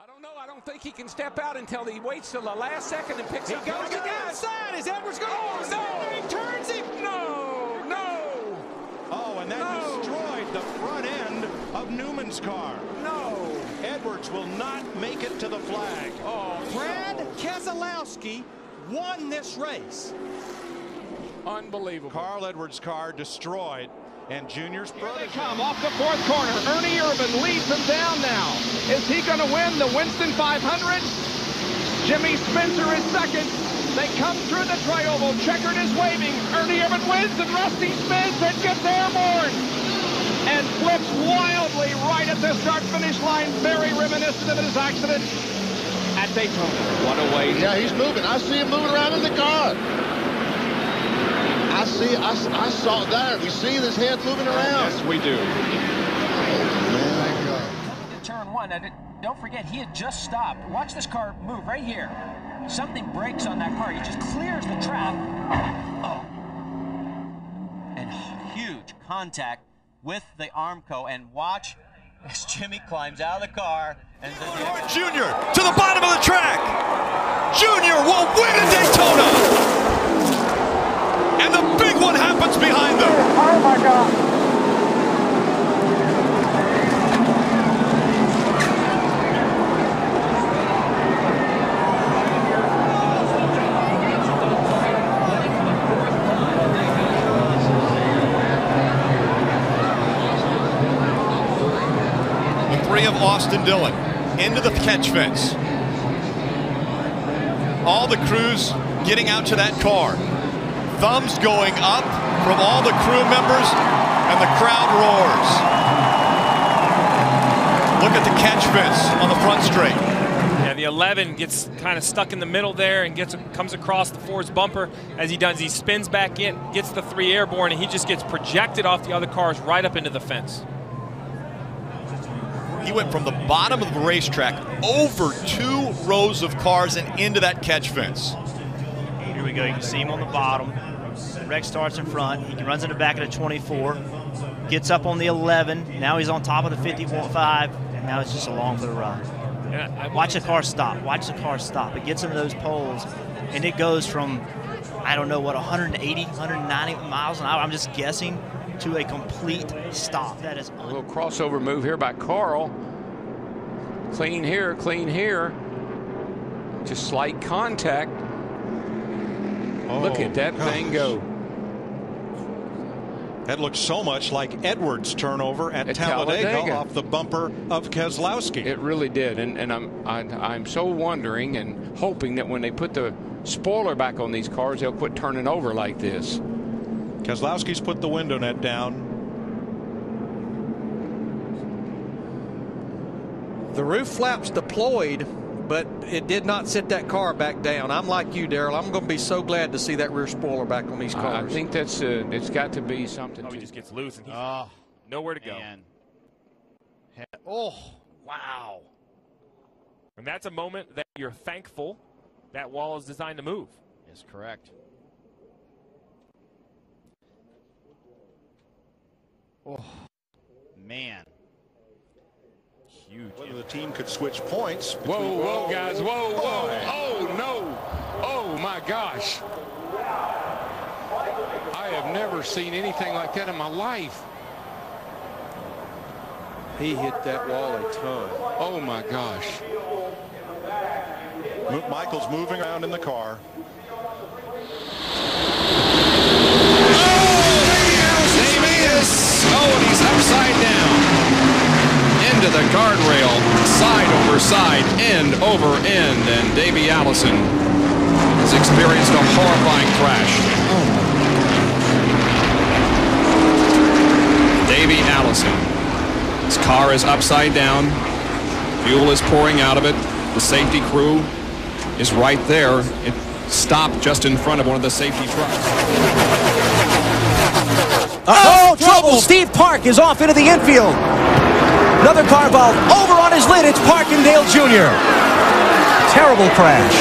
I don't know. I don't think he can step out until he waits till the last second and picks up. He goes to the outside. Is Edwards going? Oh, no! He turns him. No, no. Oh, and that destroyed the front end of Newman's car. No. Edwards will not make it to the flag. Oh, Brad Keselowski won this race. Unbelievable. Carl Edwards' car destroyed. And Junior's Here they come off the fourth corner. Ernie Irvan leads them down now. Is he going to win the Winston 500? Jimmy Spencer is second. They come through the tri-oval. Checkered is waving. Ernie Irvan wins, and Rusty spins and gets airborne. And flips wildly right at the start-finish line. Very reminiscent of his accident at Daytona. What a way. Yeah, he's moving. I see him moving around in the car. I saw that. We see his head moving around. Yes, we do. Coming to turn one, don't forget, he had just stopped. Watch this car move right here. Something breaks on that car. He just clears the track. Oh. And huge contact with the Armco. And watch as Jimmy climbs out of the car. And Junior to the bottom of the track. Junior will win at Daytona. And the big one happens behind them. Oh my God. The three of Austin Dillon into the catch fence. All the crews getting out to that car. Thumbs going up from all the crew members, and the crowd roars. Look at the catch fence on the front straight. Yeah, the 11 gets kind of stuck in the middle there and comes across the Ford's bumper. As he does, he spins back in, gets the 3 airborne, and he just gets projected off the other cars right up into the fence. He went from the bottom of the racetrack over 2 rows of cars and into that catch fence. Here we go. You can see him on the bottom. Rex starts in front. He runs in the back of the 24. Gets up on the 11. Now he's on top of the 51.5. And now it's just along for the ride. Yeah, Watch the car stop. Watch the car stop. It gets into those poles, and it goes from, I don't know what, 180, 190 miles an hour, I'm just guessing, to a complete stop. That is a little crossover move here by Carl. Clean here, clean here. Just slight contact. Look at that thing go. That looks so much like Edwards' turnover at Talladega off the bumper of Keselowski. It really did, and I'm so wondering and hoping that when they put the spoiler back on these cars, they'll quit turning over like this. Keselowski's put the window net down. The roof flaps deployed, but it did not sit that car back down. I'm like you, Daryl. I'm going to be so glad to see that rear spoiler back on these cars. I think that's it's got to be something. He just gets loose and he's nowhere to go. Oh, wow. And that's a moment that you're thankful that wall is designed to move. Yes, correct. Oh, man. Huge. Whether the team could switch points. Whoa, whoa, guys. Whoa, whoa. Oh, no. Oh, my gosh. I have never seen anything like that in my life. He hit that wall a ton. Oh, my gosh. Michael's moving around in the car. Oh, and he's upside down. Into the guardrail, side over side, end over end, and Davey Allison has experienced a horrifying crash. Davey Allison. His car is upside down. Fuel is pouring out of it. The safety crew is right there. It stopped just in front of one of the safety trucks. Oh, trouble! Steve Park is off into the infield. Another car valve over on his lid. It's Parkindale Jr. Terrible crash.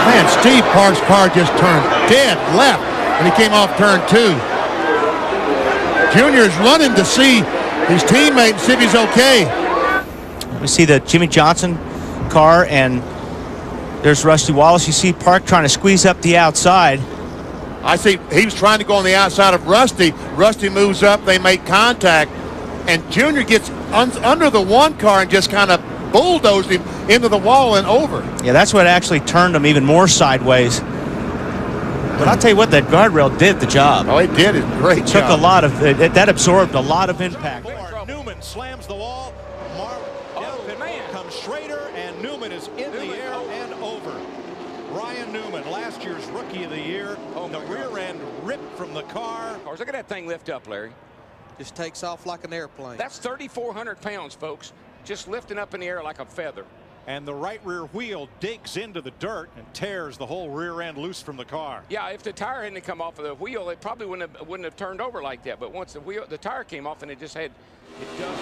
Man, Steve Park's car just turned dead left when he came off turn 2. Junior's running to see his teammate and see if he's okay. We see the Jimmy Johnson car, and there's Rusty Wallace. You see Park trying to squeeze up the outside. I see he was trying to go on the outside of Rusty. Rusty moves up, they make contact, and Junior gets under the one car and just kind of bulldozed him into the wall and over. Yeah, that's what actually turned him even more sideways. But I'll tell you what, that guardrail did the job. Oh, it did a great job. Took a lot of, that absorbed a lot of impact. Newman slams the wall. Comes straighter, and Newman is in the air and over. Ryan Newman, last year's Rookie of the Year. The rear end ripped from the car. Look at that thing lift up, Larry. Just takes off like an airplane. That's 3,400 pounds, folks. Just lifting up in the air like a feather. And the right rear wheel digs into the dirt and tears the whole rear end loose from the car. Yeah, if the tire hadn't come off of the wheel, it probably wouldn't have turned over like that. But once the tire came off, and it just had it done.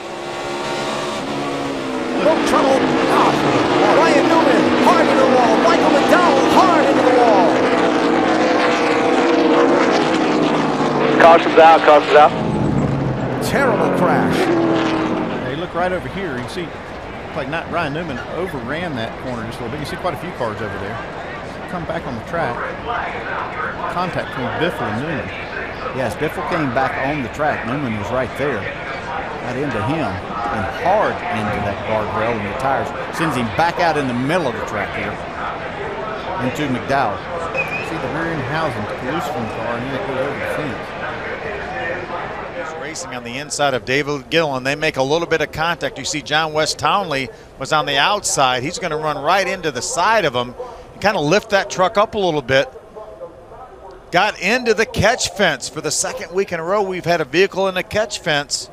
No trouble. Ryan Newman hard into the wall. Michael McDowell hard into the wall. Caution's out. Caution's out. Terrible crash. Hey, look right over here. You see, like Ryan Newman overran that corner just a little bit. You see quite a few cars over there. Come back on the track. Contact between Biffle and Newman. Yes, Biffle came back on the track. Newman was right there. Got into him and hard into that guardrail and the tires. Sends him back out in the middle of the track here into McDowell. See the rear end housing loose from the car, and then it goes over the fence. Racing on the inside of David Gillen. They make a little bit of contact. You see John West Townley was on the outside. He's going to run right into the side of him and kind of lift that truck up a little bit. Got into the catch fence. For the second week in a row, we've had a vehicle in the catch fence.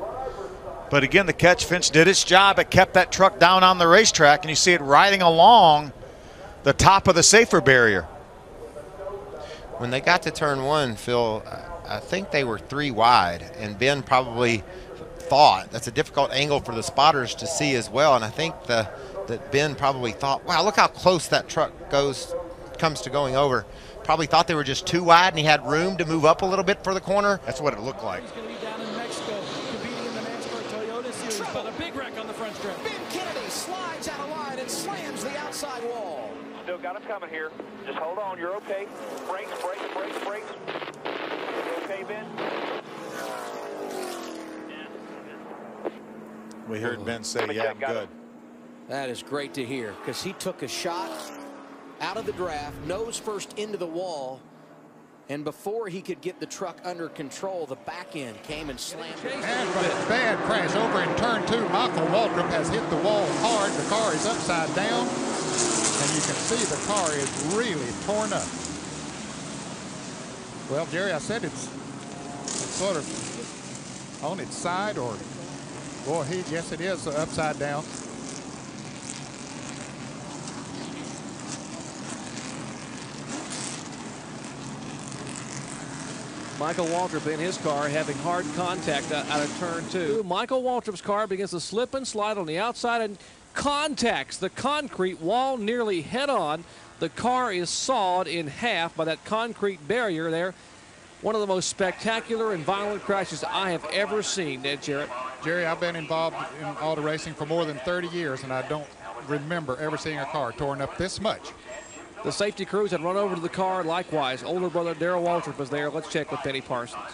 But again, the catch fence did its job. It kept that truck down on the racetrack, and you see it riding along the top of the safer barrier. When they got to turn one, Phil, I think they were 3 wide, and Ben probably thought that's a difficult angle for the spotters to see as well. And I think that Ben probably thought, wow, look how close that truck comes to going over. Probably thought they were just 2 wide, and he had room to move up a little bit for the corner. That's what it looked like. He's going to be down in Mexico, competing in the NASCAR Toyota Series, but a big wreck on the front stretch. Ben Kennedy slides out of line and slams the outside wall. Still got him coming here. Just hold on. You're okay. Brakes, brakes, brakes, brakes. You okay, Ben? We heard Ben say, yeah, I'm good. That is great to hear, because he took a shot out of the draft, nose first into the wall, and before he could get the truck under control, the back end came and slammed it. And from a bad crash over in turn 2, Michael Waltrip has hit the wall hard. The car is upside down, and you can see the car is really torn up. Well, Jerry, I said it's sort of on its side, or, boy, yes, it is upside down. Michael Waltrip in his car having hard contact out of turn 2. Michael Waltrip's car begins to slip and slide on the outside and contacts the concrete wall nearly head on. The car is sawed in half by that concrete barrier there. One of the most spectacular and violent crashes I have ever seen, Ed Jarrett. Jerry, I've been involved in auto racing for more than 30 years, and I don't remember ever seeing a car torn up this much. The safety crews had run over to the car. Likewise, older brother Darrell Waltrip was there. Let's check with Benny Parsons.